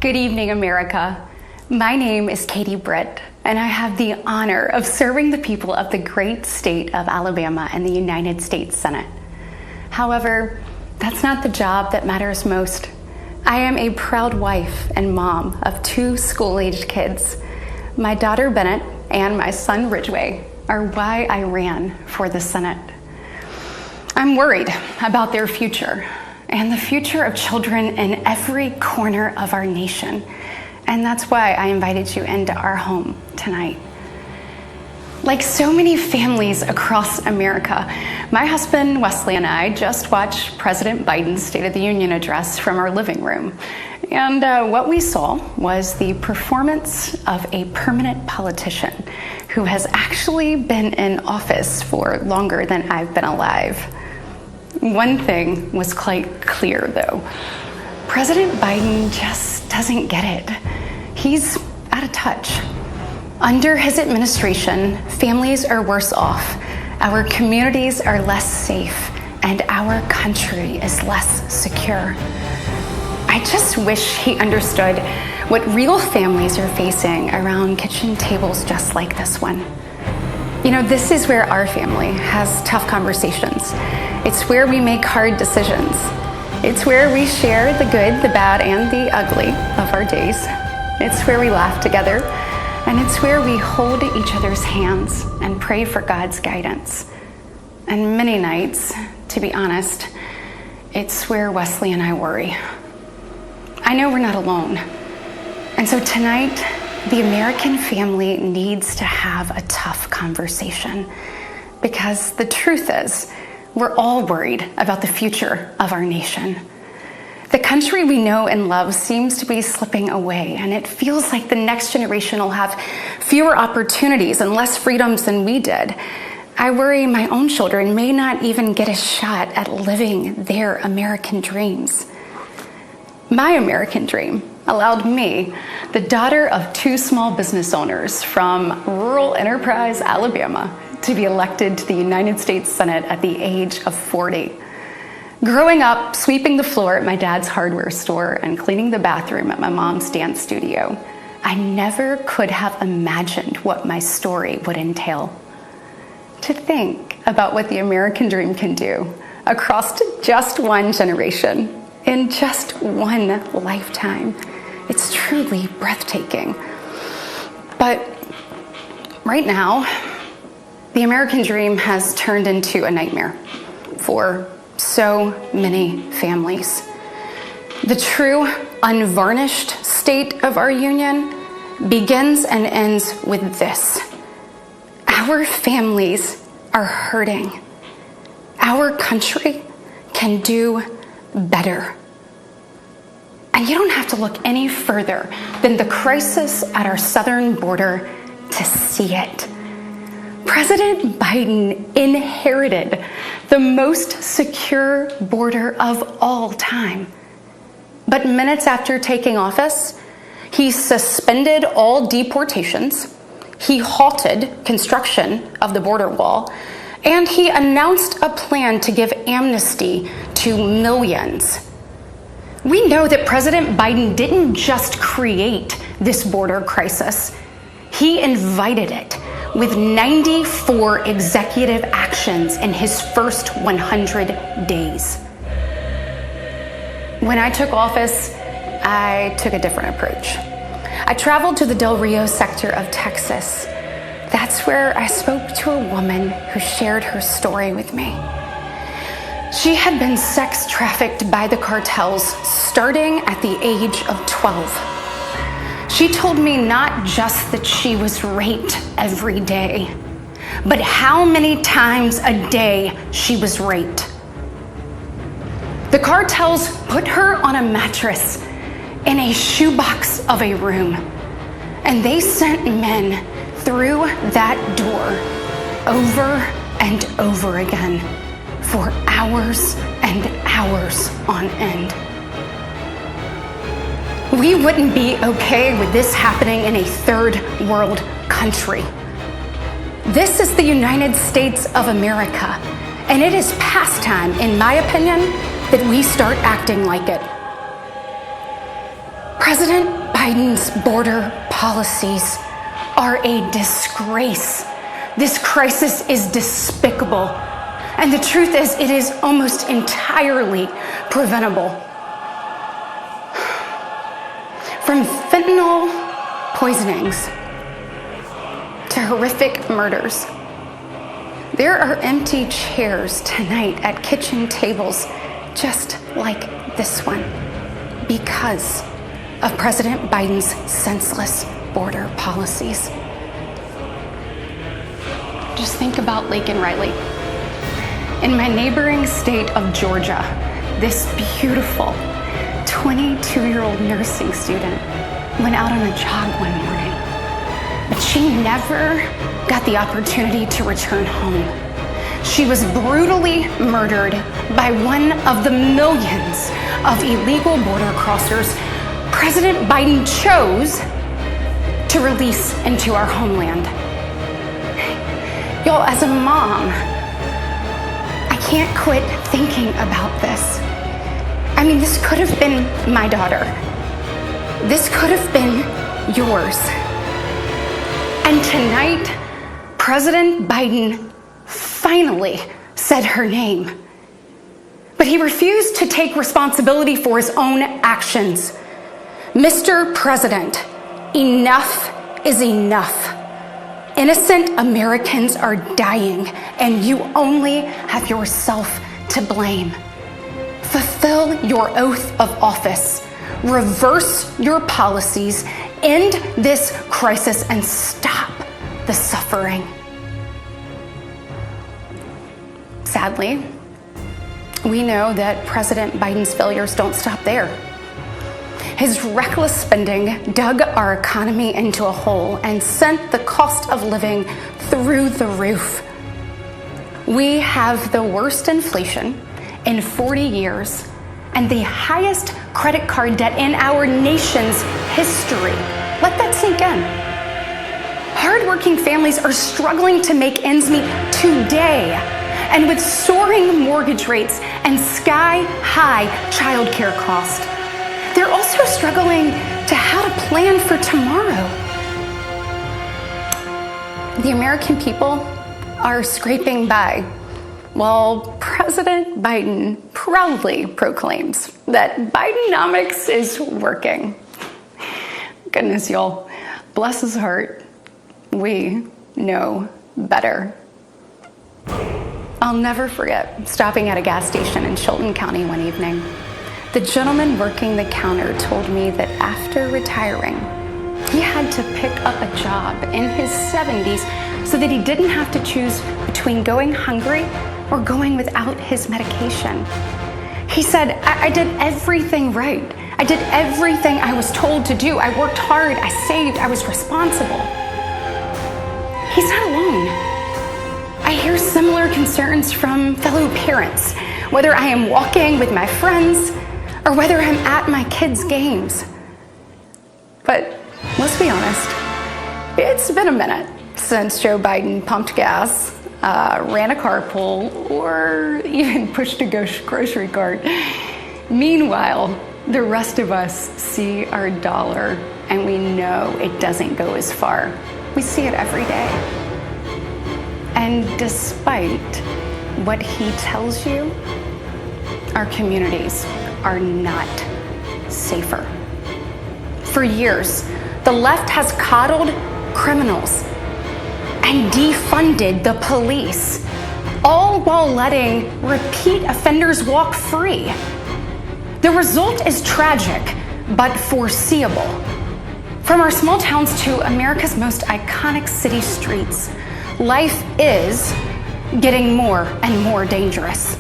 Good evening, America. My name is Britt, and I have the honor of serving the people of the great state of Alabama in the United States Senate. However, that's not the job that matters most. I am a proud wife and mom of 2 school-aged kids. My daughter Bennett and my son Ridgway are why I ran for the Senate. I'm worried about their future and the future of children in every corner of our nation. And that's why I invited you into our home tonight. Like so many families across America, my husband Wesley and I just watched President Biden's State of the Union address from our living room. And what we saw was the performance of a permanent politician who has actually been in office for longer than I've been alive. One thing was quite clear, though. President Biden just doesn't get it. He's out of touch. Under his administration, families are worse off, our communities are less safe, and our country is less secure. I just wish he understood what real families are facing around kitchen tables just like this one. You know, this is where our family has tough conversations. It's where we make hard decisions. It's where we share the good, the bad, and the ugly of our days. It's where we laugh together, and it's where we hold each other's hands and pray for God's guidance. And many nights, to be honest, it's where Wesley and I worry. I know we're not alone. And so tonight, the American family needs to have a tough conversation, because the truth is, we're all worried about the future of our nation. The country we know and love seems to be slipping away, and it feels like the next generation will have fewer opportunities and less freedoms than we did. I worry my own children may not even get a shot at living their American dreams. My American dream allowed me, the daughter of 2 small business owners from rural Enterprise, Alabama, to be elected to the United States Senate at the age of 40. Growing up, sweeping the floor at my dad's hardware store and cleaning the bathroom at my mom's dance studio, I never could have imagined what my story would entail. To think about what the American dream can do across just one generation, in just one lifetime, it's truly breathtaking. But right now, the American dream has turned into a nightmare for so many families. The true, unvarnished state of our union begins and ends with this. Our families are hurting. Our country can do better. And you don't have to look any further than the crisis at our southern border to see it. President Biden inherited the most secure border of all time. But minutes after taking office, he suspended all deportations, he halted construction of the border wall, and he announced a plan to give amnesty to millions. We know that President Biden didn't just create this border crisis. He invited it with 94 executive actions in his first 100 days. When I took office, I took a different approach. I traveled to the Del Rio sector of Texas. That's where I spoke to a woman who shared her story with me. She had been sex trafficked by the cartels starting at the age of 12. She told me not just that she was raped every day, but how many times a day she was raped. The cartels put her on a mattress in a shoebox of a room, and they sent men through that door over and over again for hours and hours on end. We wouldn't be okay with this happening in a third world country. This is the United States of America, and it is past time, in my opinion, that we start acting like it. President Biden's border policies are a disgrace. This crisis is despicable. And the truth is, it is almost entirely preventable. From fentanyl poisonings to horrific murders, there are empty chairs tonight at kitchen tables just like this one because of President Biden's senseless border policies. Just think about Laken Riley. In my neighboring state of Georgia, this beautiful 22-year-old nursing student went out on a jog one morning, but she never got the opportunity to return home. She was brutally murdered by one of the millions of illegal border crossers President Biden chose to release into our homeland. Y'all, as a mom, I can't quit thinking about this. I mean, this could have been my daughter. This could have been yours. And tonight, President Biden finally said her name. But he refused to take responsibility for his own actions. Mr. President, enough is enough. Innocent Americans are dying, and you only have yourself to blame. Fulfill your oath of office. Reverse your policies. End this crisis and stop the suffering. Sadly, we know that President Biden's failures don't stop there. His reckless spending dug our economy into a hole and sent the cost of living through the roof. We have the worst inflation in 40 years and the highest credit card debt in our nation's history. Let that sink in. Hardworking families are struggling to make ends meet today. And with soaring mortgage rates and sky-high childcare costs, they're also struggling to how to plan for tomorrow. The American people are scraping by while President Biden proudly proclaims that Bidenomics is working. Goodness, y'all, bless his heart. We know better. I'll never forget stopping at a gas station in Chilton County one evening. The gentleman working the counter told me that after retiring, he had to pick up a job in his 70s so that he didn't have to choose between going hungry or going without his medication. He said, I did everything right. I did everything I was told to do. I worked hard, I saved, I was responsible. He's not alone. I hear similar concerns from fellow parents, whether I am walking with my friends or whether I'm at my kids' games. But let's be honest, it's been a minute since Joe Biden pumped gas, ran a carpool, or even pushed a grocery cart. Meanwhile, the rest of us see our dollar and we know it doesn't go as far. We see it every day. And despite what he tells you, our communities are not safer. For years, the left has coddled criminals and defunded the police, all while letting repeat offenders walk free. The result is tragic, but foreseeable. From our small towns to America's most iconic city streets, life is getting more and more dangerous.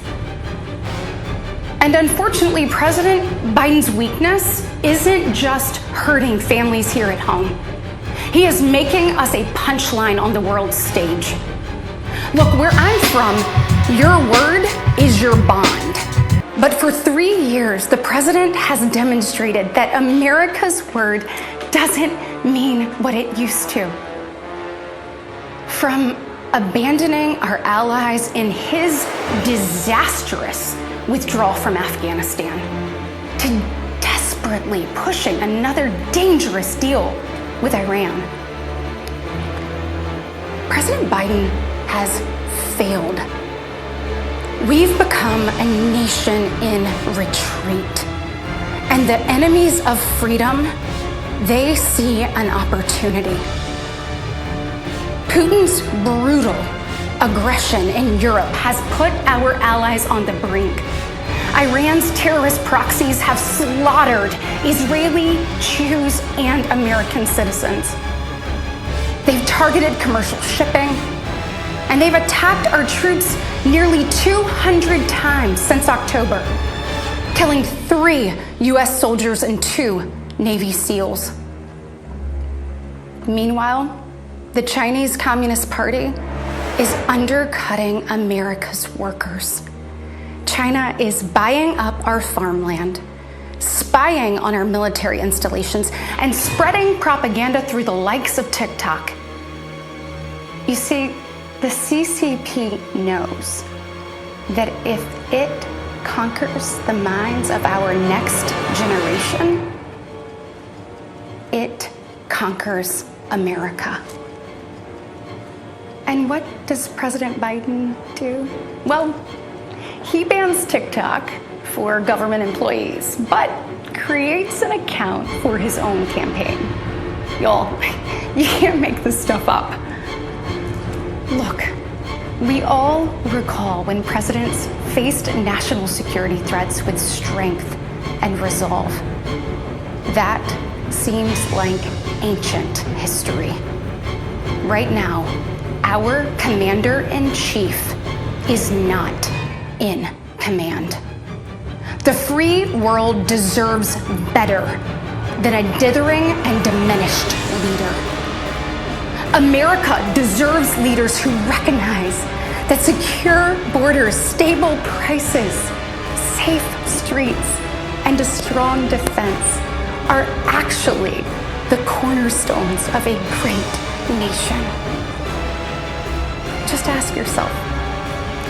And unfortunately, President Biden's weakness isn't just hurting families here at home. He is making us a punchline on the world stage. Look, where I'm from, your word is your bond. But for 3 years, the president has demonstrated that America's word doesn't mean what it used to. From abandoning our allies in his disastrous withdrawal from Afghanistan, to desperately pushing another dangerous deal with Iran. President Biden has failed. We've become a nation in retreat. And the enemies of freedom, they see an opportunity. Putin's brutal aggression in Europe has put our allies on the brink. Iran's terrorist proxies have slaughtered Israeli, Jews, and American citizens. They've targeted commercial shipping, and they've attacked our troops nearly 200 times since October, killing 3 U.S. soldiers and 2 Navy SEALs. Meanwhile, the Chinese Communist Party is undercutting America's workers. China is buying up our farmland, spying on our military installations, and spreading propaganda through the likes of TikTok. You see, the CCP knows that if it conquers the minds of our next generation, it conquers America. And what does President Biden do? Well, he bans TikTok for government employees, but creates an account for his own campaign. Y'all, you can't make this stuff up. Look, we all recall when presidents faced national security threats with strength and resolve. That seems like ancient history. Right now, our commander-in-chief is not in command. The free world deserves better than a dithering and diminished leader. America deserves leaders who recognize that secure borders, stable prices, safe streets, and a strong defense are actually the cornerstones of a great nation. Just ask yourself,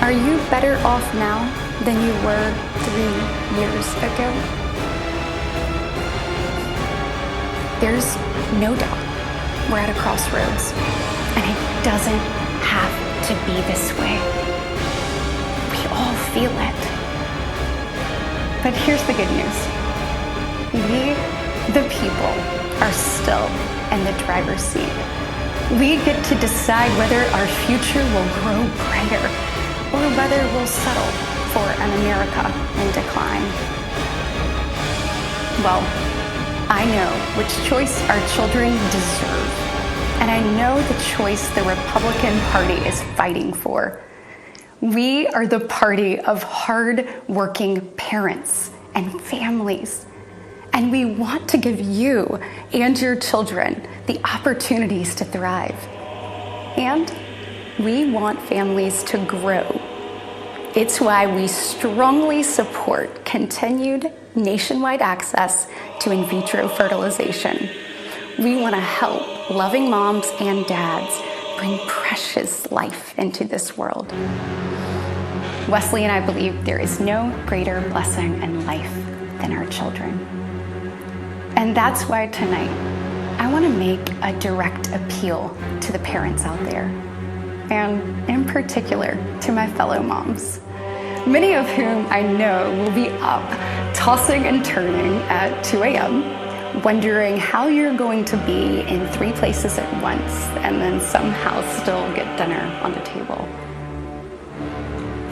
are you better off now than you were 3 years ago? There's no doubt we're at a crossroads, and it doesn't have to be this way. We all feel it. But here's the good news. We, the people, are still in the driver's seat. We get to decide whether our future will grow brighter or whether we'll settle for an America in decline. Well, I know which choice our children deserve, and I know the choice the Republican Party is fighting for. We are the party of hard-working parents and families, and we want to give you and your children the opportunities to thrive. And we want families to grow. It's why we strongly support continued nationwide access to in vitro fertilization. We want to help loving moms and dads bring precious life into this world. Wesley and I believe there is no greater blessing in life than our children. And that's why tonight, I want to make a direct appeal to the parents out there, and in particular to my fellow moms, many of whom I know will be up tossing and turning at 2 a.m., wondering how you're going to be in 3 places at once and then somehow still get dinner on the table.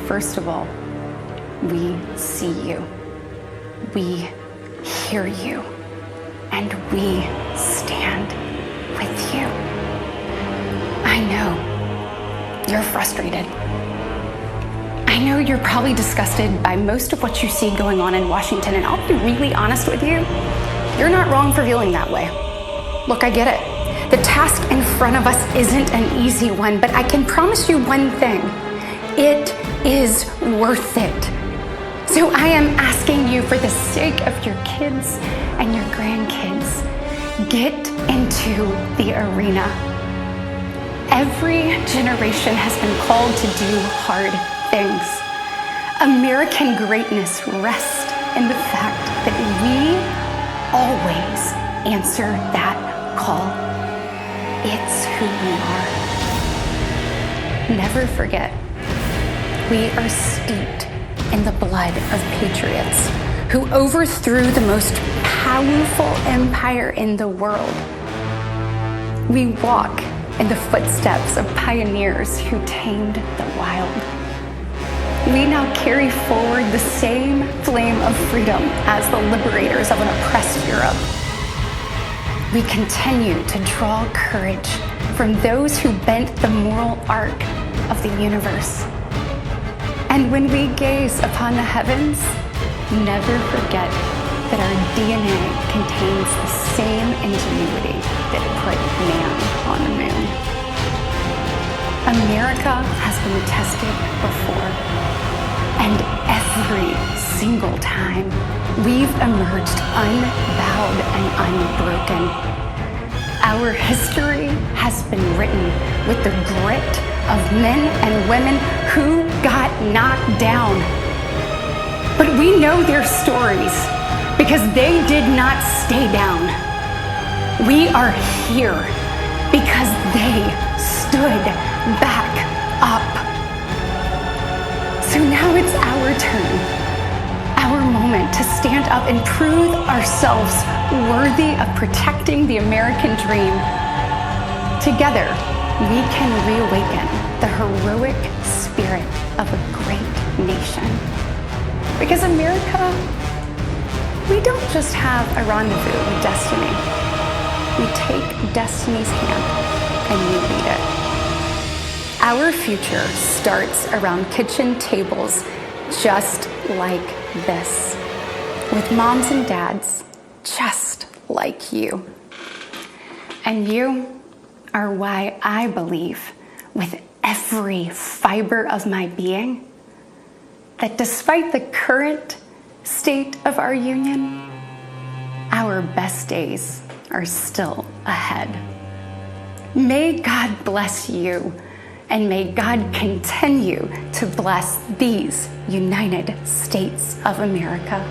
First of all, we see you, we hear you, and we stand with you. I know you're frustrated. I know you're probably disgusted by most of what you see going on in Washington, and I'll be really honest with you, you're not wrong for feeling that way. Look, I get it. The task in front of us isn't an easy one, but I can promise you one thing. It is worth it. So I am asking you, for the sake of your kids and your grandkids, get into the arena. Every generation has been called to do hard things. American greatness rests in the fact that we always answer that call. It's who we are. Never forget, we are steeped in the blood of patriots who overthrew the most powerful empire in the world. We walk in the footsteps of pioneers who tamed the wild. We now carry forward the same flame of freedom as the liberators of an oppressed Europe. We continue to draw courage from those who bent the moral arc of the universe. And when we gaze upon the heavens, never forget that our DNA contains the same ingenuity that put man on the moon. America has been tested before, and every single time we've emerged unbowed and unbroken. Our history has been written with the grit of men and women who got knocked down. But we know their stories because they did not stay down. We are here because they stood back up. So now it's our turn, our moment to stand up and prove ourselves worthy of protecting the American dream. Together, we can reawaken the heroic spirit of a great nation. Because America, we don't just have a rendezvous with destiny. We take destiny's hand and we lead it. Our future starts around kitchen tables just like this, with moms and dads just like you. And you are why I believe with every fiber of my being that despite the current state of our union, our best days are still ahead. May God bless you, and may God continue to bless these United States of America.